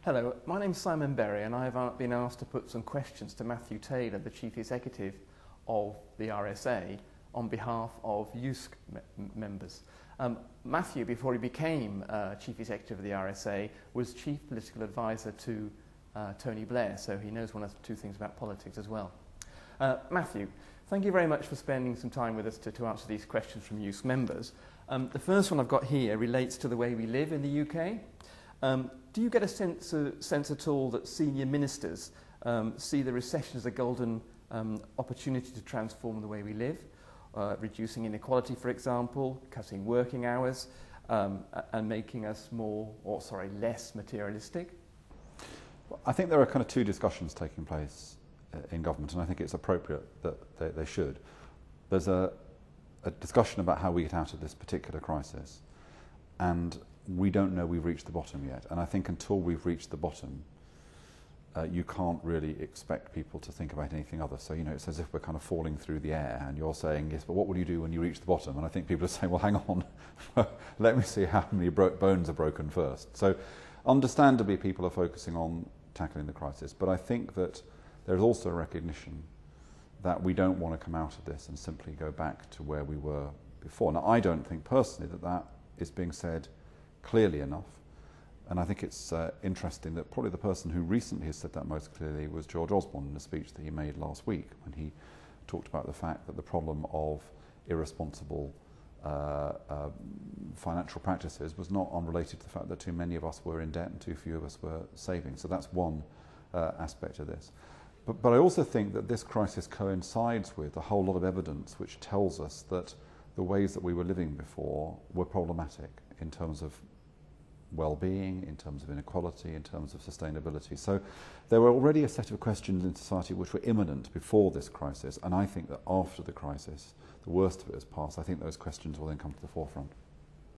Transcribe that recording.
Hello, my name's Simon Berry and I've been asked to put some questions to Mathew Taylor, the Chief Executive of the RSA, on behalf of Yoosk members. Mathew, before he became Chief Executive of the RSA, was Chief Political Advisor to Tony Blair, so he knows one or two things about politics as well. Mathew, thank you very much for spending some time with us to answer these questions from Yoosk members. The first one I've got here relates to the way we live in the UK. Do you get a sense at all that senior ministers see the recession as a golden opportunity to transform the way we live, reducing inequality, for example, cutting working hours, and making us less materialistic? I think there are kind of two discussions taking place in government, and I think it's appropriate that they should. There's a discussion about how we get out of this particular crisis, and we don't know we've reached the bottom yet. And I think until we've reached the bottom, you can't really expect people to think about anything other. So, it's as if we're kind of falling through the air, and you're saying, yes, but what will you do when you reach the bottom? And I think people are saying, well, hang on, let me see how many bones are broken first. So, understandably, people are focusing on tackling the crisis, but I think that there's also a recognition that we don't want to come out of this and simply go back to where we were before. Now, I don't think personally that is being said clearly enough, and I think it's interesting that probably the person who recently has said that most clearly was George Osborne in a speech that he made last week, when he talked about the fact that the problem of irresponsible financial practices was not unrelated to the fact that too many of us were in debt and too few of us were saving. So that's one aspect of this. But I also think that this crisis coincides with a whole lot of evidence which tells us that the ways that we were living before were problematic in terms of well-being, in terms of inequality, in terms of sustainability. So there were already a set of questions in society which were imminent before this crisis, and I think that after the crisis, the worst of it has passed, I think those questions will then come to the forefront.